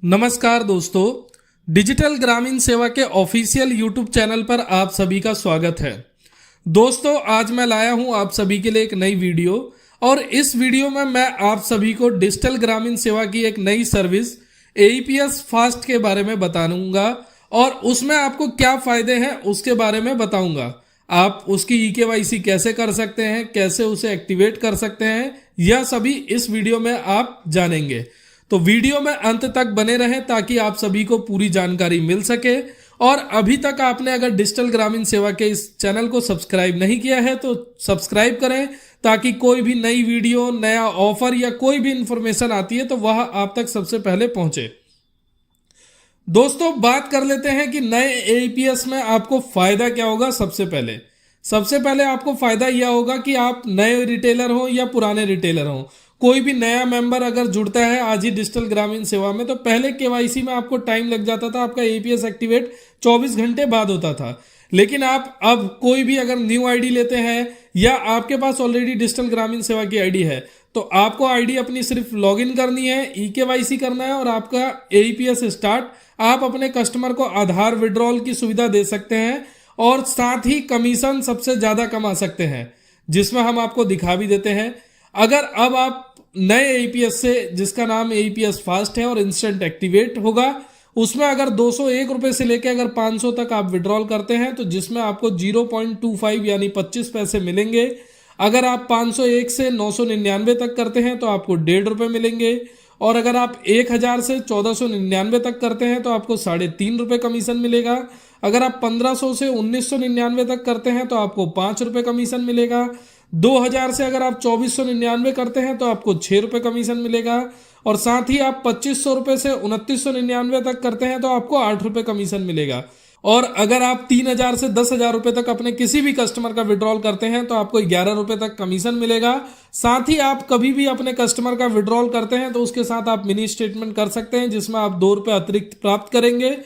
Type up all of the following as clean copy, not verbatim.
नमस्कार दोस्तों, डिजिटल ग्रामीण सेवा के ऑफिशियल यूट्यूब चैनल पर आप सभी का स्वागत है। दोस्तों, आज मैं लाया हूं आप सभी के लिए एक नई वीडियो और इस वीडियो में मैं आप सभी को डिजिटल ग्रामीण सेवा की एक नई सर्विस एईपीएस फास्ट के बारे में बताऊंगा और उसमें आपको क्या फायदे हैं उसके बारे में बताऊंगा। आप उसकी ईकेवाईसी कैसे कर सकते हैं, कैसे उसे एक्टिवेट कर सकते हैं, यह सभी इस वीडियो में आप जानेंगे। तो वीडियो में अंत तक बने रहें ताकि आप सभी को पूरी जानकारी मिल सके। और अभी तक आपने अगर डिजिटल ग्रामीण सेवा के इस चैनल को सब्सक्राइब नहीं किया है तो सब्सक्राइब करें ताकि कोई भी नई वीडियो, नया ऑफर या कोई भी इंफॉर्मेशन आती है तो वह आप तक सबसे पहले पहुंचे। दोस्तों, बात कर लेते हैं कि नए एईपीएस में आपको फायदा क्या होगा। सबसे पहले आपको फायदा यह होगा कि आप नए रिटेलर हो या पुराने रिटेलर हो, कोई भी नया मेंबर अगर जुड़ता है आज ही डिजिटल ग्रामीण सेवा में, तो पहले केवाईसी में आपको टाइम लग जाता था, आपका एईपीएस एक्टिवेट 24 घंटे बाद होता था। लेकिन आप अब कोई भी अगर न्यू आईडी लेते हैं या आपके पास ऑलरेडी डिजिटल ग्रामीण सेवा की आईडी है तो आपको आईडी अपनी सिर्फ लॉगिन करनी है, ईकेवाईसी करना है और आपका एईपीएस स्टार्ट। आप अपने कस्टमर को आधार विड्रॉल की सुविधा दे सकते हैं और साथ ही कमीशन सबसे ज्यादा कमा सकते हैं, जिसमें हम आपको दिखा भी देते हैं। अगर अब आप नए एईपीएस से, जिसका नाम एईपीएस फास्ट है और इंस्टेंट एक्टिवेट होगा, उसमें अगर 201 रुपए से लेकर अगर 500 तक आप विड्रॉल करते हैं तो जिसमें आपको 0.25 यानी 25 पैसे मिलेंगे। अगर आप 501 से 999 तक करते हैं तो आपको 1.5 रुपए मिलेंगे और अगर आप 1000 से 1499 तक करते हैं तो आपको 3.5 रुपए कमीशन मिलेगा। अगर आप 1500 से 1999 तक करते हैं तो आपको 5 रुपए कमीशन मिलेगा। 2000 से अगर आप 2499 करते हैं तो आपको 6 रुपए कमीशन मिलेगा और साथ ही आप 2500 रुपए से 2999 तक करते हैं तो आपको 8 रुपए कमीशन मिलेगा। और अगर आप 3000 से 10,000 रुपए तक अपने किसी भी कस्टमर का विड्रॉल करते हैं तो आपको 11 रुपए तक कमीशन मिलेगा। साथ ही आप कभी भी अपने कस्टमर का विड्रॉल करते हैं तो उसके साथ आप मिनी स्टेटमेंट कर सकते हैं, जिसमें आप 2 रुपए अतिरिक्त प्राप्त करेंगे।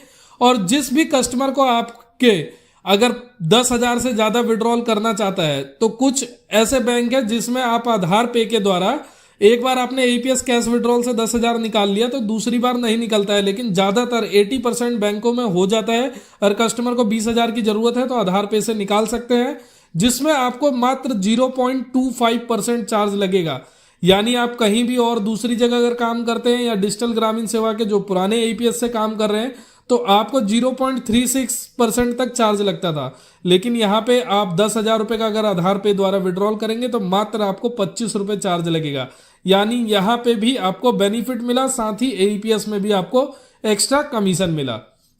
और जिस भी कस्टमर को आपके अगर 10,000 से ज्यादा विड्रॉल करना चाहता है तो कुछ ऐसे बैंक है जिसमें आप आधार पे के द्वारा, एक बार आपने एईपीएस कैश विड्रॉल से 10,000 निकाल लिया तो दूसरी बार नहीं निकलता है, लेकिन ज्यादातर 80% बैंकों में हो जाता है। अगर कस्टमर को 20,000 की जरूरत है तो आधार पे से निकाल सकते हैं, जिसमें आपको मात्र 0.25% चार्ज लगेगा। यानी आप कहीं भी और दूसरी जगह अगर काम करते हैं या डिजिटल ग्रामीण सेवा के जो पुराने एईपीएस से काम कर रहे हैं तो आपको 0.36% तक चार्ज लगता था, लेकिन यहाँ पे आप 10,000 रुपए का अगर आधार पे द्वारा विड्रॉल करेंगे तो मात्र आपको 25 रुपए चार्ज लगेगा। यानी यहाँ पे भी आपको बेनिफिट मिला, साथ ही एईपीएस में भी आपको एक्स्ट्रा कमीशन मिला।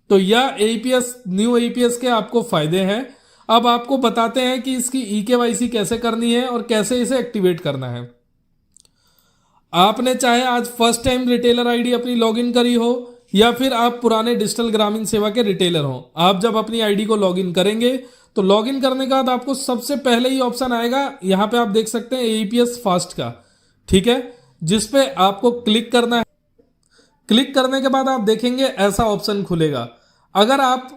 तो यह एईपीएस, न्यू एईपीएस के आपको फायदे हैं। अब आपको बताते हैं कि इसकी ईकेवाईसी कैसे करनी है और कैसे इसे एक्टिवेट करना है। आपने चाहे आज फर्स्ट टाइम रिटेलर आईडी अपनी लॉगिन करी हो या फिर आप पुराने डिजिटल ग्रामीण सेवा के रिटेलर हो, आप जब अपनी आईडी को लॉगिन करेंगे तो लॉगिन करने के बाद आपको सबसे पहले ही ऑप्शन आएगा, यहाँ पे आप देख सकते हैं एईपीएस फास्ट का, ठीक है, जिसपे आपको क्लिक करना है। क्लिक करने के बाद आप देखेंगे ऐसा ऑप्शन खुलेगा। अगर आप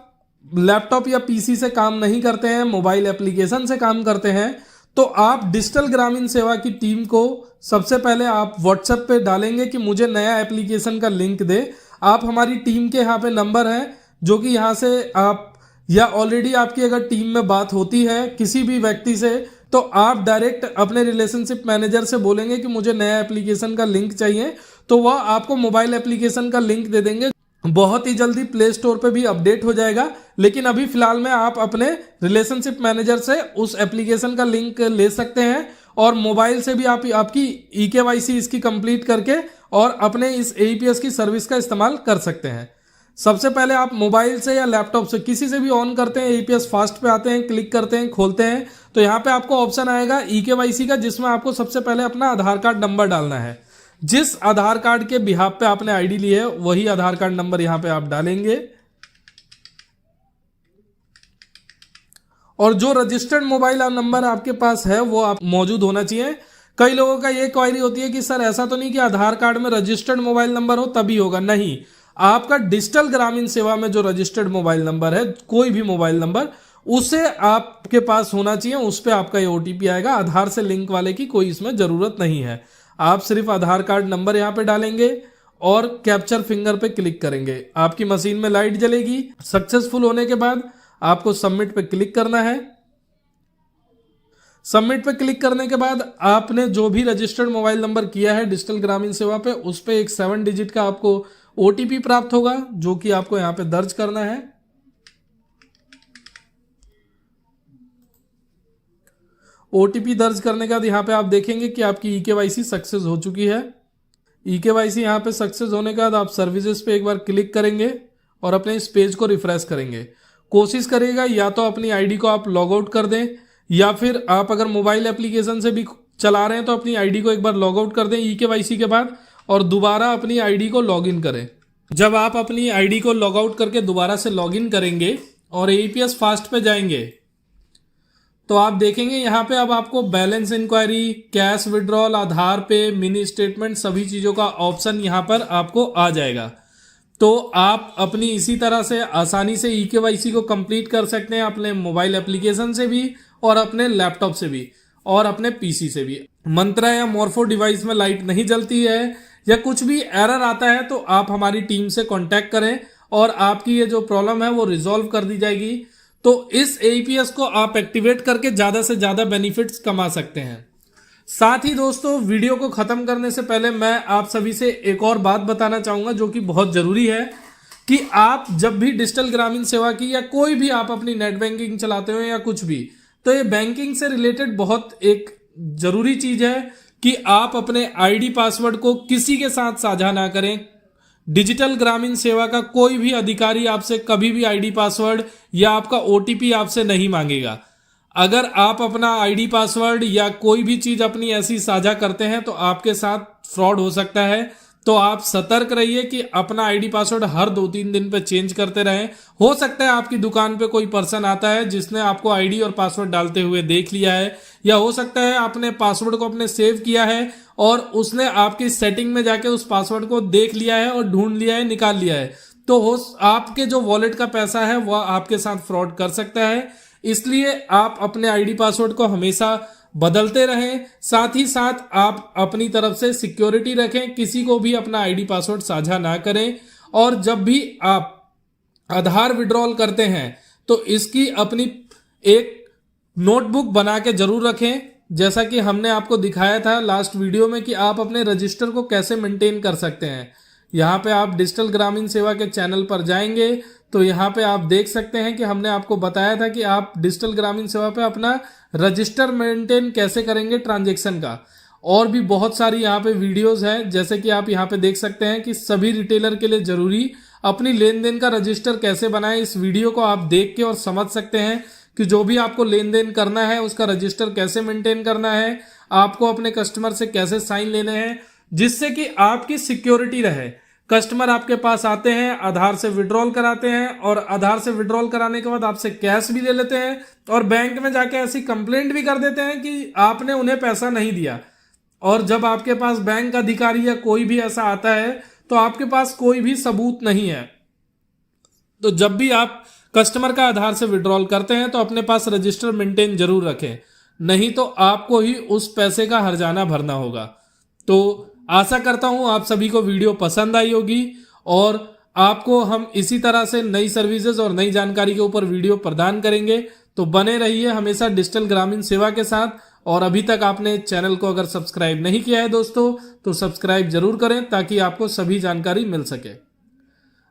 लैपटॉप या पीसी से काम नहीं करते हैं, मोबाइल एप्लीकेशन से काम करते हैं, तो आप डिजिटल ग्रामीण सेवा की टीम को सबसे पहले आप व्हाट्सएप पे डालेंगे कि मुझे नया एप्लीकेशन का लिंक दे। आप हमारी टीम के यहाँ पे नंबर है जो कि यहाँ से आप, या ऑलरेडी आपकी अगर टीम में बात होती है किसी भी व्यक्ति से तो आप डायरेक्ट अपने रिलेशनशिप मैनेजर से बोलेंगे कि मुझे नया एप्लीकेशन का लिंक चाहिए, तो वह आपको मोबाइल एप्लीकेशन का लिंक दे देंगे। बहुत ही जल्दी प्ले स्टोर पे भी अपडेट हो जाएगा, लेकिन अभी फिलहाल में आप अपने रिलेशनशिप मैनेजर से उस एप्लीकेशन का लिंक ले सकते हैं और मोबाइल से भी आप आपकी ईकेवाईसी इसकी कंप्लीट करके और अपने इस एईपीएस की सर्विस का इस्तेमाल कर सकते हैं। सबसे पहले आप मोबाइल से या लैपटॉप से किसी से भी ऑन करते हैं, एईपीएस फास्ट पे आते हैं, क्लिक करते हैं, खोलते हैं तो यहाँ पे आपको ऑप्शन आएगा ईकेवाईसी का, जिसमें आपको सबसे पहले अपना आधार कार्ड नंबर डालना है। जिस आधार कार्ड के बिहाफ पे आपने आईडी ली है वही आधार कार्ड नंबर यहाँ पे आप डालेंगे और जो रजिस्टर्ड मोबाइल नंबर आपके पास है वो आप मौजूद होना चाहिए। कई लोगों का ये क्वेरी होती है कि सर ऐसा तो नहीं कि आधार कार्ड में रजिस्टर्ड मोबाइल नंबर हो तभी होगा। नहीं, आपका डिजिटल ग्रामीण सेवा में जो रजिस्टर्ड मोबाइल नंबर है, कोई भी मोबाइल नंबर, उसे आपके पास होना चाहिए, उस पर आपका ये ओटीपी आएगा। आधार से लिंक वाले की कोई इसमें जरूरत नहीं है। आप सिर्फ आधार कार्ड नंबर यहाँ पे डालेंगे और कैप्चर फिंगर पे क्लिक करेंगे। आपकी मशीन में लाइट जलेगी। सक्सेसफुल होने के बाद आपको सबमिट पे क्लिक करना है। सबमिट पे क्लिक करने के बाद आपने जो भी रजिस्टर्ड मोबाइल नंबर किया है डिजिटल ग्रामीण सेवा पे, उस पे एक 7 डिजिट का आपको ओटीपी प्राप्त होगा, जो कि आपको यहां पे दर्ज करना है। ओटीपी दर्ज करने के बाद यहां पे आप देखेंगे कि आपकी ईकेवाईसी सक्सेस हो चुकी है। ईकेवाईसी यहां पे सक्सेस होने के बाद आप सर्विसेज पे एक बार क्लिक करेंगे और अपने इस पेज को रिफ्रेश करेंगे। कोशिश करिएगा या तो अपनी आईडी को आप लॉग आउट कर दें, या फिर आप अगर मोबाइल एप्लीकेशन से भी चला रहे हैं तो अपनी आईडी को एक बार लॉग आउट कर दें ईकेवाईसी के बाद, और दोबारा अपनी आईडी को लॉग इन करें। जब आप अपनी आईडी को लॉग आउट करके दोबारा से लॉग इन करेंगे और एईपीएस फास्ट पे जाएंगे तो आप देखेंगे यहाँ पे अब आपको बैलेंस इंक्वायरी, कैश विड्रॉल, आधार पे, मिनी स्टेटमेंट, सभी चीजों का ऑप्शन यहाँ पर आपको आ जाएगा। तो आप अपनी इसी तरह से आसानी से ईकेवाईसी को कंप्लीट कर सकते हैं अपने मोबाइल एप्लीकेशन से भी, और अपने लैपटॉप से भी, और अपने पीसी से भी। मंत्रा या मोरफो डिवाइस में लाइट नहीं जलती है या कुछ भी एरर आता है तो आप हमारी टीम से कांटेक्ट करें और आपकी ये जो प्रॉब्लम है वो रिजॉल्व कर दी जाएगी। तो इस एईपीएस को आप एक्टिवेट करके ज्यादा से ज्यादा बेनिफिट्स कमा सकते हैं। साथ ही दोस्तों, वीडियो को खत्म करने से पहले मैं आप सभी से एक और बात बताना चाहूंगा जो कि बहुत जरूरी है, कि आप जब भी डिजिटल ग्रामीण सेवा की या कोई भी आप अपनी नेट बैंकिंग चलाते हो या कुछ भी, तो ये बैंकिंग से रिलेटेड बहुत एक जरूरी चीज है कि आप अपने आईडी पासवर्ड को किसी के साथ साझा ना करें। डिजिटल ग्रामीण सेवा का कोई भी अधिकारी आपसे कभी भी आईडी पासवर्ड या आपका ओटीपी आपसे नहीं मांगेगा। अगर आप अपना आईडी पासवर्ड या कोई भी चीज अपनी ऐसी साझा करते हैं तो आपके साथ फ्रॉड हो सकता है। तो आप सतर्क रहिए कि अपना आईडी पासवर्ड हर 2-3 दिन पे चेंज करते रहें। हो सकता है आपकी दुकान पे कोई पर्सन आता है जिसने आपको आईडी और पासवर्ड डालते हुए देख लिया है, या हो सकता है आपने पासवर्ड को अपने सेव किया है और उसने आपकी सेटिंग में जाके उस पासवर्ड को देख लिया है और ढूंढ लिया है, निकाल लिया है, तो हो आपके जो वॉलेट का पैसा है वह आपके साथ फ्रॉड कर सकता है। इसलिए आप अपने आईडी पासवर्ड को हमेशा बदलते रहें। साथ ही साथ आप अपनी तरफ से सिक्योरिटी रखें, किसी को भी अपना आईडी पासवर्ड साझा ना करें। और जब भी आप आधार विड्रॉल करते हैं तो इसकी अपनी एक नोटबुक बना के जरूर रखें, जैसा कि हमने आपको दिखाया था लास्ट वीडियो में कि आप अपने रजिस्टर को कैसे मेंटेन कर सकते हैं। यहाँ पे आप डिजिटल ग्रामीण सेवा के चैनल पर जाएंगे तो यहाँ पे आप देख सकते हैं कि हमने आपको बताया था कि आप डिजिटल ग्रामीण सेवा पे अपना रजिस्टर मेंटेन कैसे करेंगे ट्रांजैक्शन का। और भी बहुत सारी यहाँ पे वीडियोस हैं, जैसे कि आप यहाँ पे देख सकते हैं कि सभी रिटेलर के लिए जरूरी अपनी लेन देन का रजिस्टर कैसे बनाएं। इस वीडियो को आप देख के और समझ सकते हैं कि जो भी आपको लेन देन करना है उसका रजिस्टर कैसे मेंटेन करना है, आपको अपने कस्टमर से कैसे साइन लेने हैं, जिससे कि आपकी सिक्योरिटी रहे। कस्टमर आपके पास आते हैं, आधार से विड्रॉल कराते हैं और आधार से विड्रॉल कराने के बाद आपसे कैश भी ले लेते हैं और बैंक में जाके ऐसी कंप्लेंट भी कर देते हैं कि आपने उन्हें पैसा नहीं दिया। और जब आपके पास बैंक अधिकारी या कोई भी ऐसा आता है तो आपके पास कोई भी सबूत नहीं है। तो जब भी आप कस्टमर का आधार से विड्रॉल करते हैं तो अपने पास रजिस्टर मेंटेन जरूर रखें, नहीं तो आपको ही उस पैसे का हर्जाना भरना होगा। तो आशा करता हूं आप सभी को वीडियो पसंद आई होगी और आपको हम इसी तरह से नई सर्विसेज और नई जानकारी के ऊपर वीडियो प्रदान करेंगे। तो बने रहिए हमेशा डिजिटल ग्रामीण सेवा के साथ। और अभी तक आपने चैनल को अगर सब्सक्राइब नहीं किया है दोस्तों तो सब्सक्राइब जरूर करें ताकि आपको सभी जानकारी मिल सके।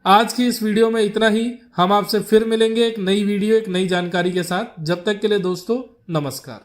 आज की इस वीडियो में इतना ही। हम आपसे फिर मिलेंगे एक नई वीडियो, एक नई जानकारी के साथ। जब तक के लिए दोस्तों नमस्कार।